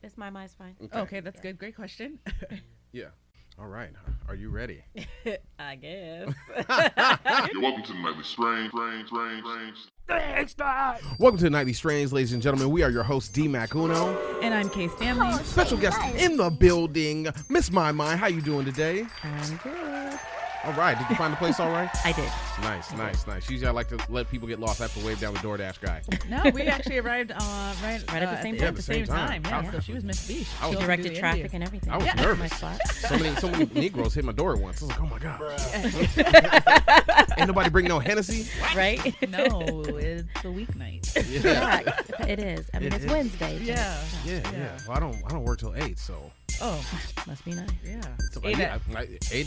It's my fine. Okay, that's good. Great question. Yeah. All right. Are you ready? I guess. You're welcome to the Nightly Strange. Welcome to the Nightly Strange, ladies and gentlemen. We are your hosts, D-Mac Uno. And I'm Keyz Stanley. Special guest in the building, Miss My Mind. How you doing today? I'm good. All right. Did you find the place all right? I did. Nice. Usually I like to let people get lost. I have to wave down the DoorDash guy. No, we actually arrived right at the same at the same time. Yeah, so she was Miss B. I was directed traffic and everything. I was nervous. So many Negroes hit my door at once. I was like, oh my God. Ain't nobody bring no Hennessy? Right? No, it's a weeknight. Yeah. It is. I mean, it's Wednesday. Yeah. Well, I don't work till 8, so. Oh, must be nice. yeah. So 8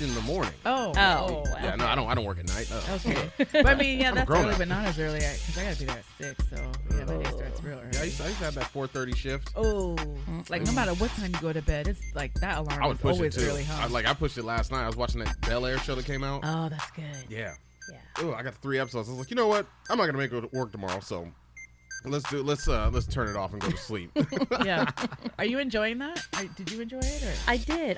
in the morning. Oh. Wow. Yeah, no, I don't work at night. Okay. But I mean, yeah, that's early, up. but not as early because I gotta be there at 6. So yeah, my day starts real early. Yeah, I used to have that 4:30 shift. Oh, like no matter what time you go to bed, it's like that alarm I would is push it always too. early, huh? I pushed it last night. I was watching that Bel Air show that came out. Oh, that's good. Yeah. Yeah. Oh, I got 3 episodes. I was like, you know what? I'm not gonna make it to work tomorrow, so let's turn it off and go to sleep. Yeah. Are you enjoying that? Did you enjoy it? Or? I did.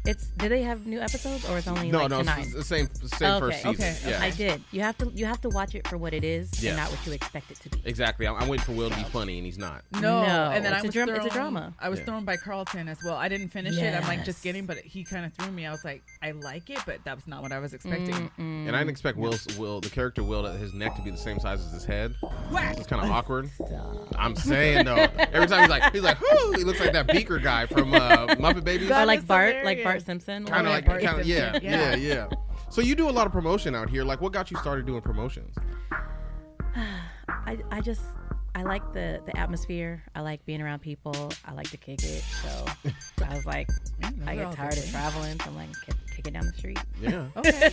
It's. Do they have new episodes or it's only no, like no, tonight? it's the same Okay, first season. okay, Yeah. I did. You have to watch it for what it is Yeah. and not what you expect it to be. Exactly. I'm waiting for Will to be funny, and he's not. No. And then it's it's a drama. I was Yeah. thrown by Carlton as well. I didn't finish it. I'm like Yes. just getting, but he kind of threw me. I was like, I like it, but that was not what I was expecting. And I didn't expect Will, the character Will, his neck to be the same size as his head. It's kind of awkward. I'm saying though, every time he's like, whoo, he looks like that Beaker guy from Muppet Babies. That Or like is Bart hilarious. Simpson. Kind of like Bart Simpson. yeah. So you do a lot of promotion out here. Like, what got you started doing promotions? I like the atmosphere. I like being around people. I like to kick it. So I was like, I get tired of traveling. So I'm like, kick it down the street. Yeah. Okay.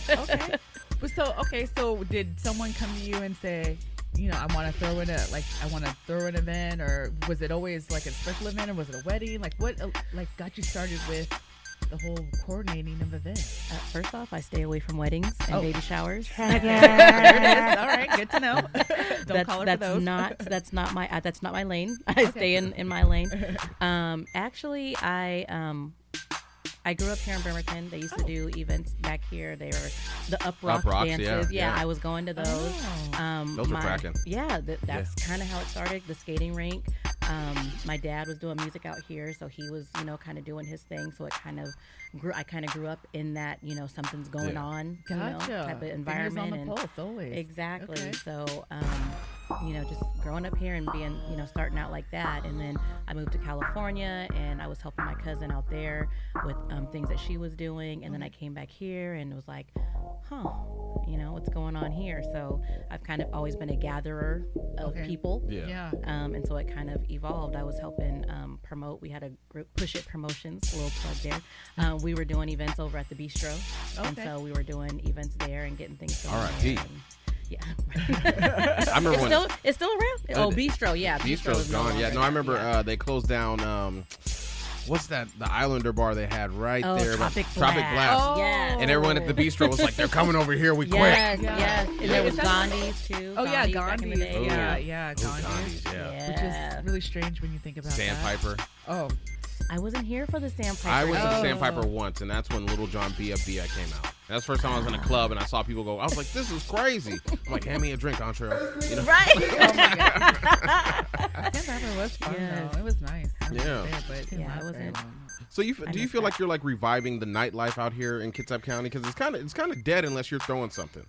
So did someone come to you and say, I want to throw in an event, or was it always like a special event, or was it a wedding? Like what got you started with the whole coordinating of events? First off, I stay away from weddings and baby showers. There it is. All right, good to know. Don't call her for those. That's not my lane. I stay in my lane. Actually, I grew up here in Bremerton. They used to do events back here. They were the Up Rock Rocks, dances. yeah. I was going to those. Those are cracking. Yeah, that's kind of how it started. The skating rink. My dad was doing music out here, so he was, kind of doing his thing. So it kind of grew. I kind of grew up in that, something's going on, Gotcha. type of environment. Fingers on the pulse, always. Exactly. Okay. So, just growing up here and being, starting out like that. And then I moved to California and I was helping my cousin out there with things that she was doing. And then I came back here and was like, what's going on here? So I've kind of always been a gatherer of people. Yeah. And so it kind of evolved. I was helping promote. We had a group, Push It Promotions, a little plug there. We were doing events over at the Bistro. And so we were doing events there and getting things going. R.I.P. Yeah. I remember it's still around? Oh, Bistro, yeah. Bistro's gone. Yeah, no, I remember they closed down. What's that? The Islander bar they had right there. Tropic Blast. Oh, yes. And everyone at the Bistro was like, they're coming over here. We quit. Yes. And there was Is that- Gandhi's too. Oh yeah, back in the day. Gandhi's. Yeah, Gandhi's, Gandhi's. yeah. Which is really strange when you think about Sandpiper. that. Oh. I wasn't here for the Sandpiper. I went to the Oh. Sandpiper once, and that's when Little John Bia came out. That's the first time I was in a club, and I saw people go. I was like, "This is crazy." I'm like, "Hand me a drink, Antrell." Right. Oh my god. Sandpiper was fun Yes. though. It was nice. I Yeah. There, but it Yeah, wasn't it wasn't- very long. So do you feel like you're like reviving the nightlife out here in Kitsap County? Because it's kind of dead unless you're throwing something.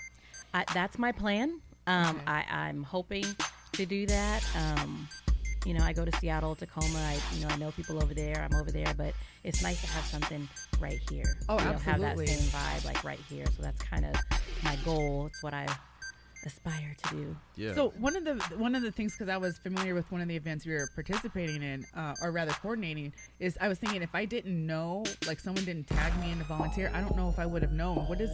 That's my plan. I'm hoping to do that. I go to Seattle, Tacoma. I know people over there. I'm over there, but it's nice to have something right here. Oh, Have that absolutely. same vibe like right here. So that's kind of my goal. It's what I aspire to do. Yeah. So one of the things, because I was familiar with one of the events we were participating in, or rather coordinating, is I was thinking if I didn't know, like someone didn't tag me in to volunteer, I don't know if I would have known. What is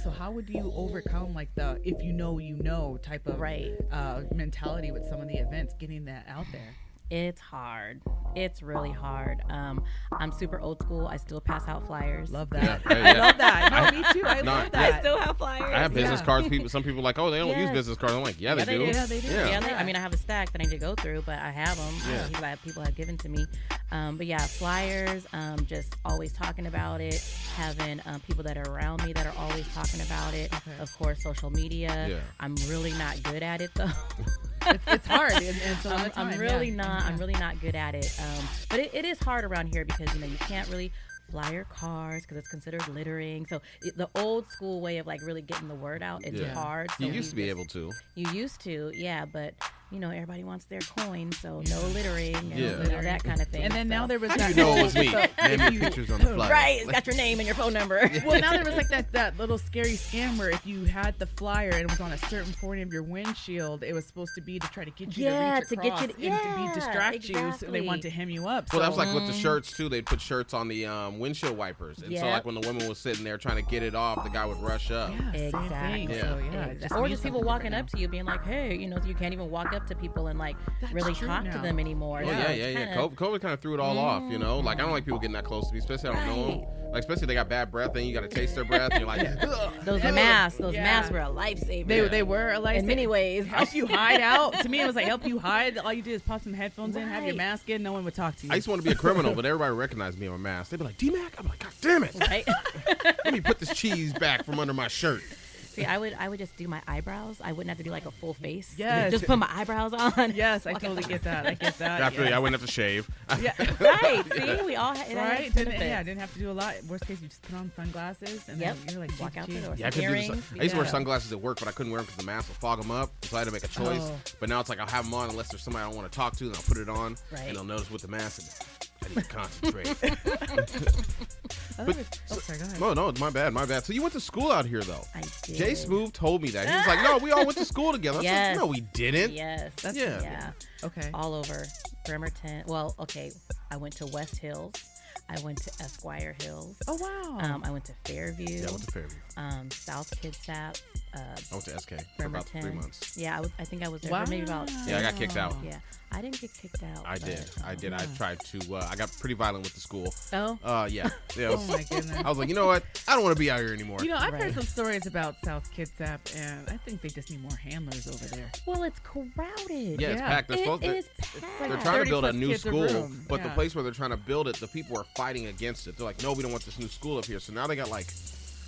so how would you overcome like the if you know type of mentality with some of the events, getting that out there? It's hard. It's really hard. I'm super old school. I still pass out flyers. Love that. Yeah. I love that. No, me too. I love that. I still have flyers. I have business Yeah. cards. Some people are like, oh, they don't use Yes. business cards. I'm like, yeah, they do. Yeah, they do. Yeah. I mean, I have a stack that I need to go through, but I have them. Yeah. People have given to me. But yeah, flyers, just always talking about it, having people that are around me that are always talking about it. Okay. Of course, social media. Yeah. I'm really not good at it though. It's hard. And it's a lot of time, I'm really yeah. not. I'm really not good at it. But it is hard around here because you can't really fly your cars because it's considered littering. So the old school way of like really getting the word out, it's Yeah. hard. So You used to be able to. You used to, yeah, but everybody wants their coin, so no littering and Yeah. that kind of thing. And then now there was How that. do you know it was me? So Name if me pictures on the flyer. right, it's got your name and your phone number. Well, now there was like that little scary scam where if you had the flyer and it was on a certain point of your windshield, it was supposed to be to try to get you Yeah, to reach to get across you to- and to be distract you, so they exactly. want to hem you up. Well, that So- was like with the shirts too. They'd put shirts on the windshield wipers, and so Yep. like when the woman was sitting there trying to get it off, the guy would rush up. yeah, same Exactly. thing. So yeah, it or means just people something walking different up to you being like, hey, you can't even walk up to people and like That's really true talk to now. them anymore. Oh So yeah, it's yeah, yeah. kinda- COVID kind of threw it all off, Like I don't like people getting that close to me, especially I don't know them. Like especially if they got bad breath, then you got to taste their breath, and you're like, "Ugh." Those Yeah. masks Yeah. were a lifesaver. They were a lifesaver. in many ways. Help you hide out. To me, it was like help you hide. All you did is pop some headphones in, have your Right. mask in. No one would talk to you. I used to want to be a criminal, but everybody recognized me in my mask. They'd be like, D-Mac? I'm like, God damn it. Right? Let me put this cheese back from under my shirt. See, I would just do my eyebrows. I wouldn't have to do like a full face. Yes. Just put my eyebrows on. Yes, I Walk totally out. get that. I get that. After yeah. I wouldn't have to shave. Yeah. Right. See, we all had it Right? has Didn't, benefits. yeah, didn't have to do a lot. Worst case, you just put on sunglasses and Yep. then you're like, Walk out the geez. door. Yeah, I could do this. Earrings, I used to wear yeah. sunglasses at work, but I couldn't wear them because the mask would fog them up. So I had to make a choice. Oh. But now it's like I'll have them on unless there's somebody I don't want to talk to, and I'll put it on, Right. and they'll notice with the mask. I need to concentrate. Oh, sorry, go ahead. No, it's my bad. So you went to school out here, though. I did. Jay Smooth told me that. He was like, no, we all went to school together. I was Yes. like, no, we didn't. Yes. That's- Yeah. Yeah. Okay. All over Bremerton. Well, okay. I went to West Hills. I went to Esquire Hills. Oh, wow. I went to Fairview. Yeah, I went to Fairview. South Kitsap. I went to SK for about Bremerton. 3 months. Yeah, I think I was there wow. for maybe about. Yeah, I got kicked out. Yeah, I didn't get kicked out. I but, did. I yeah. tried to. I got pretty violent with the school. Oh, Yeah. It Oh, was- my goodness. I was like, you know what? I don't want to be out here anymore. I've Right. heard some stories about South Kitsap, and I think they just need more handlers over there. well, it's crowded. Yeah, it's Yeah. packed. They're It supposed to. is packed. They're trying to 30 build a plus new kids a school, room. but the Yeah. place where they're trying to build it, the people are fighting against it. They're like, no, we don't want this new school up here. So now they got like,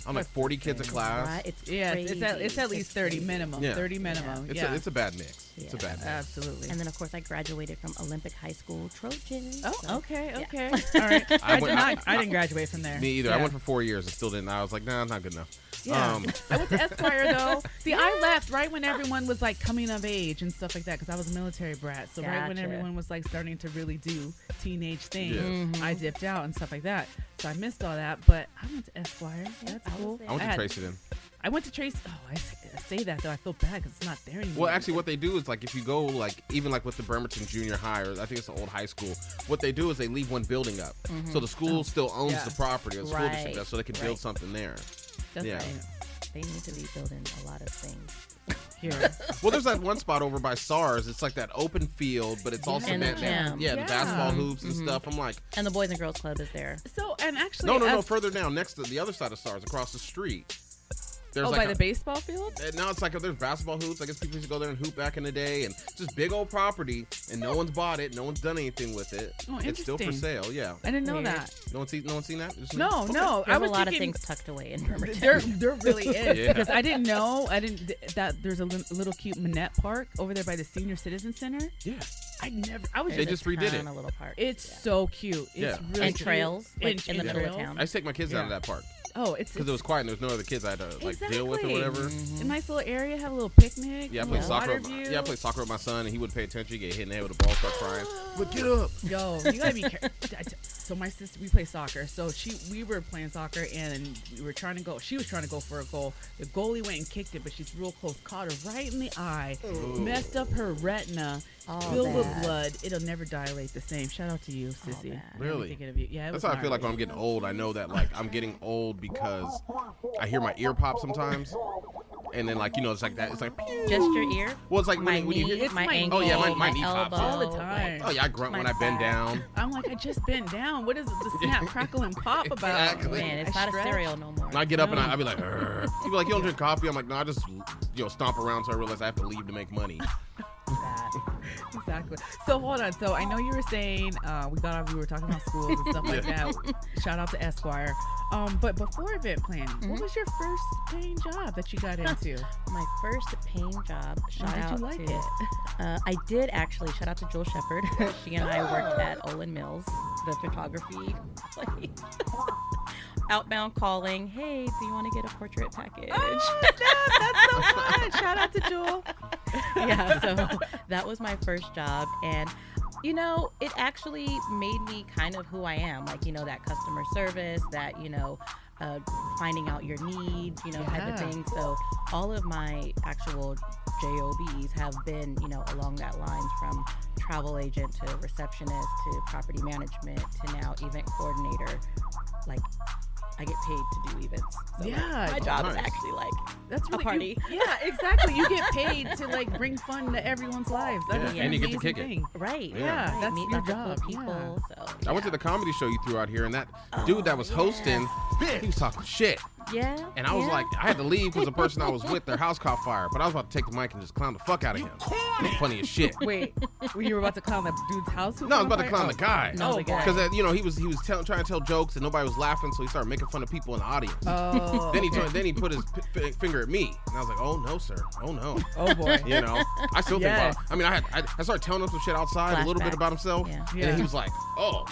I'm like 40 kids a class. Right? It's Yeah, crazy. it's at least 30 crazy. minminimum. Yeah. 30 minimum. It's yeah. a bad mix. It's a Yeah. bad mix. Absolutely. And then, of course, I graduated from Olympic High School Trojans. Oh, so- okay, yeah. okay. All right. I went- didn't graduate from there. Me either. Yeah. I went for 4 years and still didn't. I was like, nah, not good enough. Yeah. I went to Esquire though. See, I left right when everyone was like coming of age and stuff like that because I was a military brat. So right when Gotcha. everyone was like starting to really do teenage things, Yeah. Mm-hmm. I dipped out and stuff like that. So I missed all that. But I went to Esquire. That's I was cool. there. I went to had- Tracy then. I went to Trace. Oh, I say that though. I feel bad because it's not there anymore. Well, actually, what they do is like if you go like even like with the Bremerton Junior High, or I think it's the old high school. What they do is they leave one building up, so the school still owns Yeah. the property, or the school Right. district does, so they can build Right. something there. That's yeah. right. They need to be building a lot of things. Here. Well, there's that one spot over by SARS. It's like that open field, but it's also And the that, gym. yeah, the Yeah. basketball hoops and stuff. I'm like, And the Boys and Girls Club is there. So, and actually, no, as- further down, next to the other side of SARS, across the street. There's Oh, like by the baseball field? and now it's like there's basketball hoops. I guess people used to go there and hoop back in the day, and it's just big old property, and no one's bought it, no one's done anything with it. Oh, It's still for interesting. sale. Yeah. I didn't know Weird. that. No one's seen that? Just me? No, Okay. no. I There's was a lot of thinking- things tucked away in Bremerton. There really is Yeah. because I didn't know. That there's a little cute Manette Park over there by the Senior Citizen Center. Yeah. I was They There's just a redid ton it. of little parks. It's Yeah. so cute. It's Yeah. really And cute. trails, like, in the And middle of trails. town. I used to take my kids out of Yeah. that park Oh, it's because it was quiet and there was no other kids I had to like deal with or Exactly. whatever. a nice little area. Have a little picnic. Yeah, I a played little soccer. water view. Yeah, I played soccer with my son, and he wouldn't pay attention. He'd get hit in the head with a ball, start crying. But get up. Yo, you gotta be careful. So my sister, we play soccer. So we were playing soccer, and we were trying to go. She was trying to go for a goal. The goalie went and kicked it, but she's real close. Caught her right in the eye, messed up her retina, All filled with bad. blood. It'll never dilate the same. Shout out to you, sissy. bad. I'm Really? thinking of you. Yeah, it That's was how I feel like when I'm gnarly. getting old. I know that like I'm getting old because I hear my ear pop sometimes, and then like it's like that. It's like pew. Just your ear? Well, it's like My when you knee, hear. It's my my- ankle, Oh, yeah, my knee elbow. pops all the time. Oh yeah, I grunt my when I bend back. down. I'm like, I just bent down. What is the snap, crackle, and pop about? Exactly. Man, it's I not a stretch. cereal no more. And I get up and I be like, "Arr." People be like, you don't drink coffee? I'm like, no, I just stomp around until I realize I have to leave to make money. Bad. Exactly. So hold on. So I know you were saying we were talking about schools and stuff like that. Shout out to Esquire. But before event planning, what was your first paying job that you got into? My first paying job. Shout out Did you like to, it? I did actually. Shout out to Jewel Shepherd. She and I worked at Olin Mills, the photography place. Outbound calling. Hey, do you want to get a portrait package? Oh, that's so fun. Shout out to Jewel. Yeah, so that was my first job, and it actually made me kind of who I am, like that customer service, that finding out your needs, type of thing. So all of my actual jobs have been along that lines, from travel agent to receptionist to property management to now event coordinator. Like, I get paid to do events. So Yeah. my job nice. is actually like That's really a party. Yeah, exactly. You get paid to like bring fun to everyone's lives. That Yeah, is an and you get to amazing kick it. thing. right. Yeah, right. that's Meet your lots of cool job, people. So I went to the comedy show you threw out here, and that dude that was hosting, he was talking shit. yeah. And I was like, I had to leave because the person I was with, their house caught fire. But I was about to take the mic and just clown the fuck out of him. Funny as shit. Wait, you were about to clown that dude's house? No, I was about to clown the guy. No, the guy. Because he was trying to tell jokes and nobody was laughing, so he started making fun of people in the audience. Oh. Then he put his finger at me, and I was like, "Oh no, sir! Oh no!" Oh boy. I still Yes. think. I started telling him some shit outside, a little bit Flashbacks. about himself, Yeah. and Yeah. then he was like, "Oh."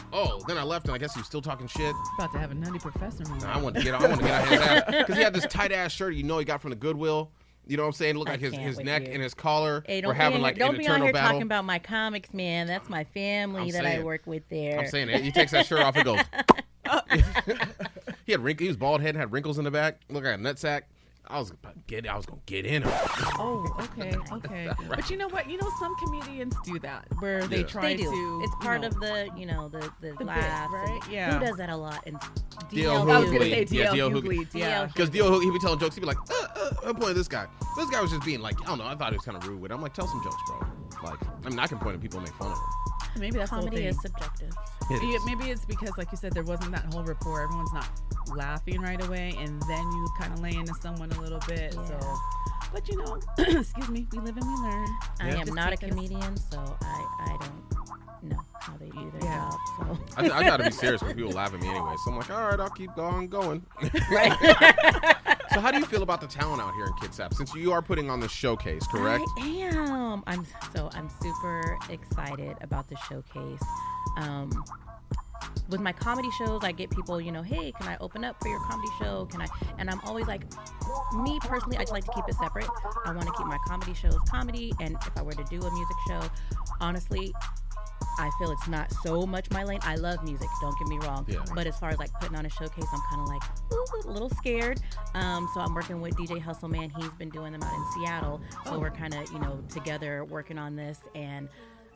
Then I left, and I guess he was still talking shit. About to have a nutty professor moment. And I wanted to get out his ass because he had this tight ass shirt. He got from the Goodwill. You know what I'm saying? It looked I like his can't with neck you. and his collar Hey, were having like don't an be on eternal here battle. talking about my comics, man. That's my family that I saying. work with there. I'm saying it. He takes that shirt off and goes. He had wrinkles. He was bald head, had wrinkles in the back. Look like a nutsack. I was gonna get in him. Oh, okay. But you know what? Some comedians do that where they Yeah. try They do. to. It's part of the, the bit, laugh. right? and Yeah. Who does that a lot? And D.L. I was gonna Hughley. say Yeah, D.L. D.L. Hughley. Yeah. Because D.L. he'd be telling jokes. He'd be like, I'm pointing at this guy. This guy was just being like, I don't know. I thought he was kind of rude with it. I'm like, tell some jokes, bro. Like, I can point at people and make fun of them. Maybe that's the whole comedy thing. is subjective. Yeah, maybe it's because, like you said, there wasn't that whole rapport. Everyone's not laughing right away, and then you kind of lay into someone a little bit. Yeah. So, but excuse me, we live and we learn. I Yeah. am Just not a take this- comedian, so I don't know how they do their Yeah. job. So I got to be serious when people laugh at me anyway. So I'm like, all right, I'll keep going. So how do you feel about the talent out here in Kitsap? Since you are putting on this showcase, correct? I am. I'm super excited about the showcase. With my comedy shows, I get people, hey, can I open up for your comedy show? And I'm always like, me personally, I just like to keep it separate. I want to keep my comedy shows comedy, and if I were to do a music show, honestly, I feel it's not so much my lane. I love music, don't get me wrong. Yeah. But as far as like putting on a showcase, I'm kind of like a little scared. So I'm working with DJ Hustle Man. He's been doing them out in Seattle. So we're kind of, together working on this, and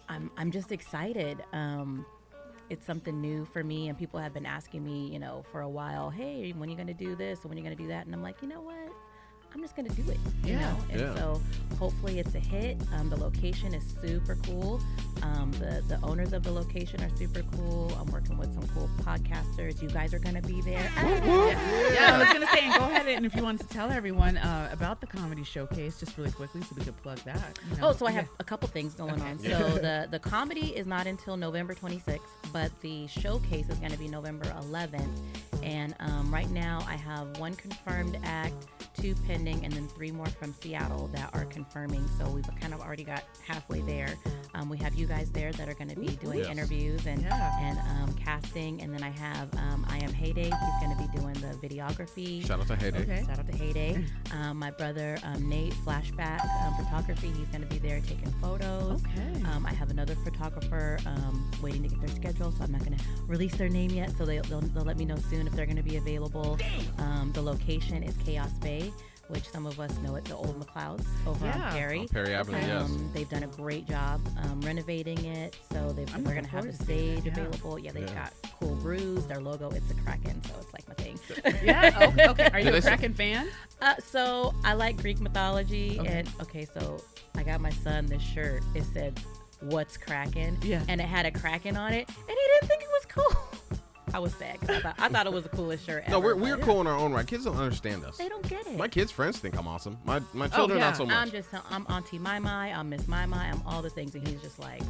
I'm just excited. It's something new for me, and people have been asking me, for a while, hey, when are you going to do this and when are you going to do that? And I'm like, you know what? I'm just going to do it, And Yeah. so hopefully it's a hit. The location is super cool. The owners of the location are super cool. I'm working with some cool podcasters. You guys are going to be there. Yeah, I was gonna say, and go ahead and if you wanted to tell everyone about the comedy showcase, just really quickly, so we could plug that. Oh, so I have a couple things going on. Yeah. So the comedy is not until November 26th, but the showcase is going to be November 11th. And right now I have 1 confirmed act, 2 pending, and then 3 more from Seattle that are confirming. So we've kind of already got halfway there. We have you guys there that are going to be doing Yes. interviews and Yeah. casting. And then I have I Am Heyday. He's going to be doing the videography. Shout out to Heyday. Okay. Shout out to Heyday. My brother Nate, Flashback Photography. He's going to be there taking photos. Okay. I have another photographer waiting to get their schedule, so I'm not going to release their name yet. So they'll let me know soon if they're going to be available. The location is Chaos Bay, which some of us know it, the old McLeod's over on Yeah. Perry. On Perry Avenue, yes. They've done a great job renovating it, so they're I'm going looking to have forward the to seeing it, stage yeah. available. Yeah, they've Yeah. got cool brews. Their logo, it's a Kraken, so it's like my thing. Yeah. Oh, okay. Are you Did a they say- Kraken fan? So I like Greek mythology, Okay. and so I got my son this shirt. It said, "What's Kraken?" Yeah. and it had a Kraken on it, and he didn't think it was cool. I was sad because I thought it was the coolest shirt ever. No, we're cool in our own right. Kids don't understand us. They don't get it. My kids' friends think I'm awesome. My children not so much. I'm Auntie Mai Mai. I'm Miss Mai Mai. I'm all the things, and he's just like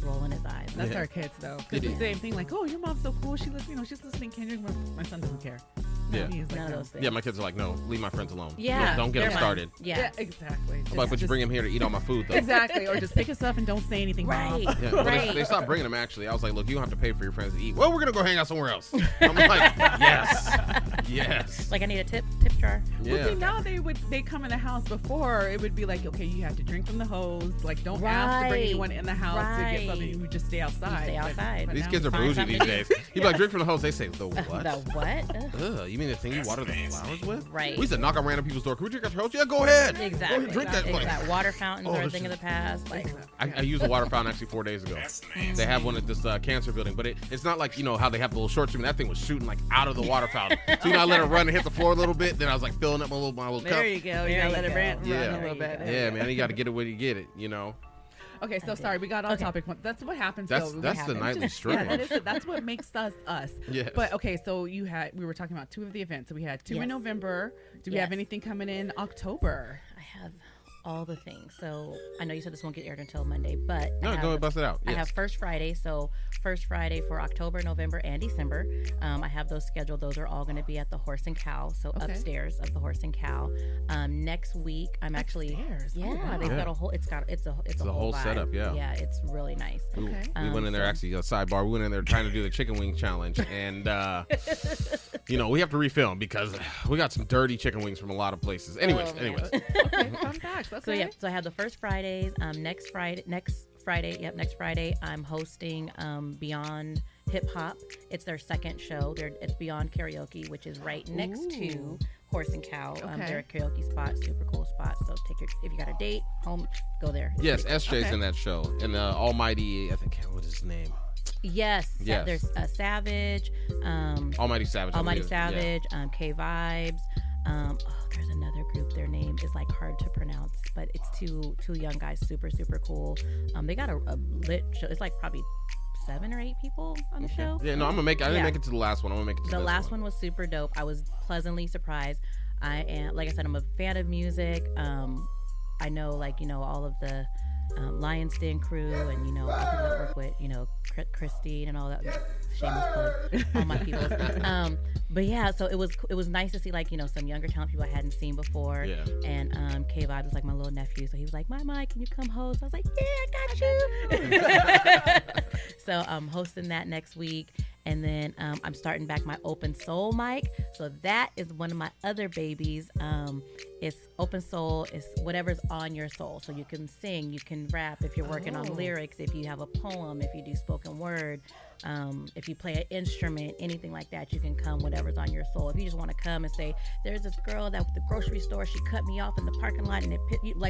rolling his eyes. That's our kids though. Because the same thing, like, oh, your mom's so cool. She she's listening to Kendrick. My son doesn't care. Yeah. He's like, None of those things. Yeah, my kids are like, no, leave my friends alone. Yeah. Don't get them started. Yeah, exactly. I'm like, but you bring them here to eat all my food, though. Exactly. Or just pick us up and don't say anything. Right. Yeah, well, Right. they stopped bringing them, actually. I was like, look, you don't have to pay for your friends to eat. Well, we're going to go hang out somewhere else. I'm like, yes. Like, I need a tip jar. Yeah. Well, see, now they come in the house. Before it would be like, okay, you have to drink from the hose. Like, don't ask to bring anyone in the house to get something. You just stay outside. Stay outside. But These now kids are find bougie something these to days. You be like, drink from the hose. They say, the what? The what? Ugh, you mean the thing you water the flowers with? Right. We used to knock on random people's door. Can we drink out your hose? Yeah, go ahead. Exactly. Go ahead, drink that place. Exactly. Water fountains are a this thing of is- the past. Like, I used a water fountain actually 4 days ago. They have one at this cancer building, but it's not like, how they have the little short stream. That thing was shooting like out of the water fountain. So I let it run and hit the floor a little bit. Then I was like filling up my little cup. There you go. You There gotta you let it go. run Yeah. a little bit. Yeah, man, you got to get it when you get it. Okay, so sorry, we got off topic. That's what happens. That's though. that's the nightly stretch. Yeah, that is it. That's what makes us us. Yes. But okay, so we were talking about 2 of the events. So we had 2 in Yes. November. Do we Yes. have anything coming in October? I have all the things. So I know you said this won't get aired until Monday, but No, go ahead, bust it out. I Yes. have First Friday. So First Friday for October, November, and December. I have those scheduled. Those are all going to be at the Horse and Cow. So upstairs of the Horse and Cow. Next week, I'm actually Upstairs? yeah. Oh, wow. They've Yeah. got a whole. It's a whole vibe. setup, yeah. Yeah, it's really nice. Okay. We went in there, actually, a sidebar. We went in there trying to do the chicken wing challenge. And, we have to refilm because we got some dirty chicken wings from a lot of places. Anyways. Okay, fun facts. Okay. So yeah, so I have the first Fridays. Next Friday, I'm hosting Beyond Hip Hop. It's their second show. It's Beyond Karaoke, which is right next to Horse and Cow. They're a karaoke spot, super cool spot. So if you got a date, home, go there. It's Yes, pretty SJ's in that show. And Almighty, I think, what is his name? Yes. Yes. There's Savage. Almighty Savage. I Almighty believe. Savage. K Vibes. There's another group. Their name is like hard to pronounce, but it's two young guys, super super cool. They got a lit show. It's like probably 7 or 8 people on the show. Yeah, no, I'm gonna make it. I didn't Yeah. make it to the last one. I'm gonna make it to The this last one was super dope. I was pleasantly surprised. Like I said, I'm a fan of music. I know, all of the Lion's Den crew, and all the people that work with, Christine and all that. Shameless plug, all my people. But yeah, so it was nice to see some younger talent people I hadn't seen before. Yeah. And K Vibes is like my little nephew, so he was like, "My, can you come host?" I was like, "Yeah, I got you." So I'm hosting that next week. And then I'm starting back my Open Soul mic. So that is one of my other babies. It's Open Soul. It's whatever's on your soul. So you can sing, you can rap if you're working on lyrics, if you have a poem, if you do spoken word, if you play an instrument, anything like that, you can come, whatever's on your soul. If you just want to come and say, there's this girl that at the grocery store, she cut me off in the parking lot and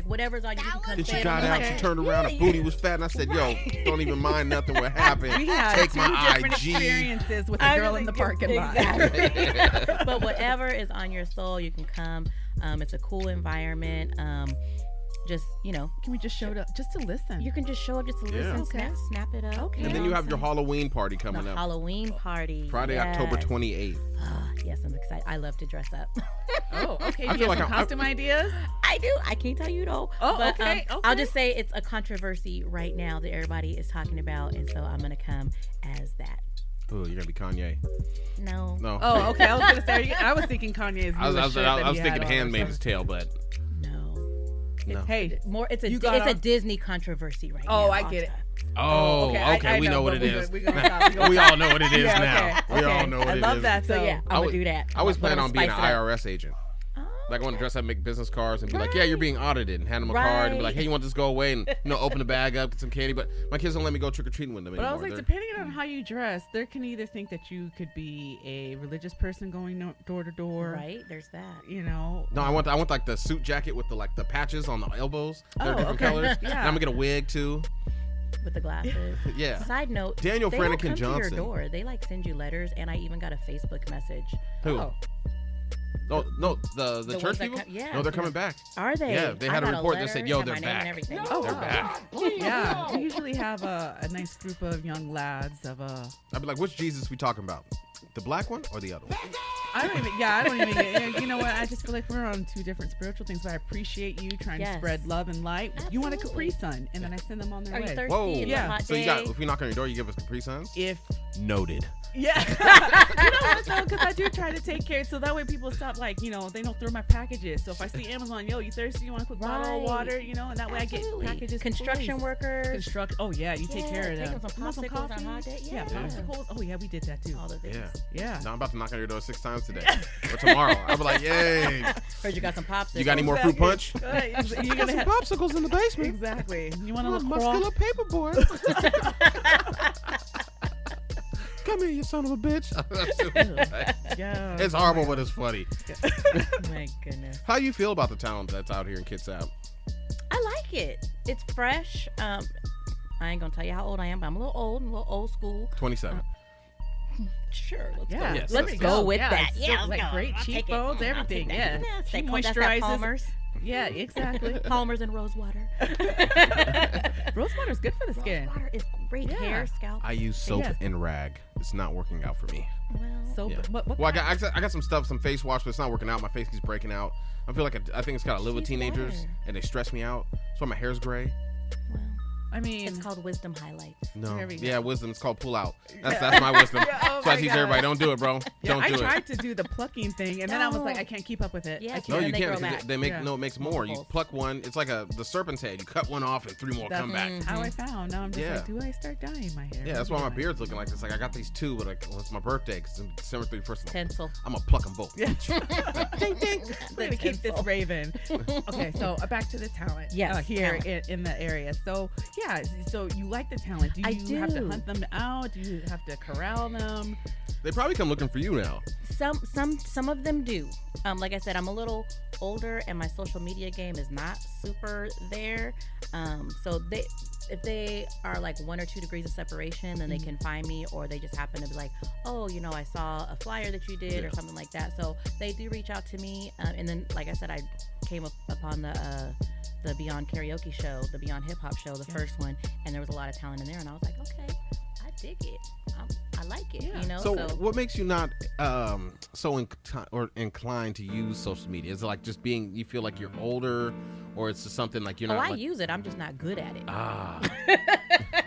whatever's on you, can come Then say she it got on the out, mic. she turned around, her booty was fat, and I said, yo, don't even mind nothing what happened. We had Take 2 my different IG. experiences with the girl in the parking lot. Exactly. But whatever is on your soul, you can come. It's a cool environment. Can we just show up just to listen? You can just show up just to listen, Okay. snap it up. Okay. And then you have your Halloween party coming the up. Halloween party. Friday, yes. October 28th. Yes, I'm excited. I love to dress up. Oh, okay. I Do feel you have like some costume ideas? I do. I can't tell you though. Oh, but, okay, I'll okay. just say it's a controversy right now that everybody is talking about, and so I'm gonna come as that. Oh, you're gonna be Kanye. No. No. Oh, okay. I was gonna say. I was thinking Kanye's. I was thinking Handmaid's Tale, but No. no. Hey. It's You got a on- Disney controversy right now. Oh, I get it. Oh, okay. I We know what but it is. We all know what it is Yeah, now. okay, We all okay. know what I it love is. that. So yeah, I'm gonna do that. I always But plan I'm on being an spice it up. IRS agent. Oh. Like I want to dress up, make business cards, and be like, "Yeah, you're being audited," and hand them a card and be like, "Hey, you want this to go away?" And open the bag up, get some candy. But my kids don't let me go trick or treating with them But anymore. I was like, depending on how you dress, there can either think that you could be a religious person going door to door, Right, there's that. No, I want like the suit jacket with the patches on the elbows. They're Oh, different okay. colors. Yeah. And I'm gonna get a wig too. With the glasses. Yeah. Side note, Daniel they Franken don't come Johnson. to your door. They send you letters, and I even got a Facebook message. Who? Oh. No, the The church ones that people. yeah. No, they're coming back. Are they? Yeah, they had a I got report that letter, said, "Yo, had they're my name and back." everything. Oh, They're wow. back. Yeah, we usually have a nice group of young lads of I'd be like, which Jesus we talking about? The black one or the other one? I don't even get, you know what, I just feel like we're on two different spiritual things, but I appreciate you trying to Yes. spread love and light. You want a Absolutely. Capri Sun, and then I send them on their Are way. you thirsty? Whoa. It's Yeah. a hot So day. you got, if we knock on your door, you give us Capri Suns? If Noted. Yeah. You know what though? Because I do try to take care, so that way people stop they don't throw my packages. So if I see Amazon, yo, you thirsty? You want a quick bottle of Right. water? And that way Absolutely. I get packages. Construction placed. workers. Oh yeah, you take care of take them. them some You want popsicles on coffee? hot day. Yeah, Yeah. popsicles. Oh yeah, we did that too. All the things. Yeah. Yeah. Now I'm about to knock on your door 6 times today or tomorrow. I'll be like, yay. Heard you got some popsicles. You got any more fruit punch? You're gonna have popsicles in the basement. exactly. You want a little muscular paper boy. Come here, you son of a bitch. Yeah. It's horrible, but it's funny. My goodness. How you feel about the talent that's out here in Kitsap? I like it. It's fresh. I ain't gonna tell you how old I am, but I'm a little old school. 27. Sure, let's Yeah, go. Yes, let's let's go go. with Yeah, that. it's Yeah, still, let's go. great I'll take it. cheekbones, I'll everything. take Yeah, that. she That's that moisturizes. Palmer's. Yeah, exactly. Palmer's and rose water. Rose water's good for the skin. Rose water is great. Yeah. Hair, scalp. I use soap Yes. and rag. It's not working out for me. Well, So, Yeah. what Well, I got some stuff, some face wash, but it's not working out. My face keeps breaking out. I feel like I think it's got to live with She's teenagers, water. and they stress me out. That's why my hair's gray. well, I mean, it's called wisdom highlights. No, There we go. yeah, wisdom. It's called pull out. That's my wisdom. Yeah, oh so I my teach God. everybody, don't do it, bro. yeah, Don't I do it. tried to do the plucking thing, and then I was like, No. I can't keep up with it. Yeah, I no, can't. No, you they can't. grow Because back. they make Yeah. no, it makes more. You Multiples. pluck one. It's like the serpent's head. You cut one off, and 3 more come back. That's how I found. Now I'm just Yeah. like, do I start dyeing my hair? Yeah, that's What why my do I do? beard's looking like this. Like I got these 2, but it's my birthday because it's December 31st. Pencil. I'm gonna pluck them both. Yeah. Ding, ding. We're gonna keep this Pencil. raven. Okay, so back to the talent. Yes, here talent. in the area. So yeah, so you like the talent? Do I you have to do. hunt them out? Do you have to corral them? They probably come looking for you now. Some of them do. Like I said, I'm a little older and my social media game is not super there. So if they are like 1 or 2 degrees of separation, then they can find me, or they just happen to be like, oh, I saw a flyer that you did or something like that. So they do reach out to me. And then, like I said, I came upon the Beyond Karaoke show, the Beyond Hip Hop show, the first one, and there was a lot of talent in there, and I was like, okay, I dig it. I like it. Yeah. So what makes you not so inclined to use social media? Is it like just being, you feel like you're older, or it's just something like you're not? I use it. I'm just not good at it.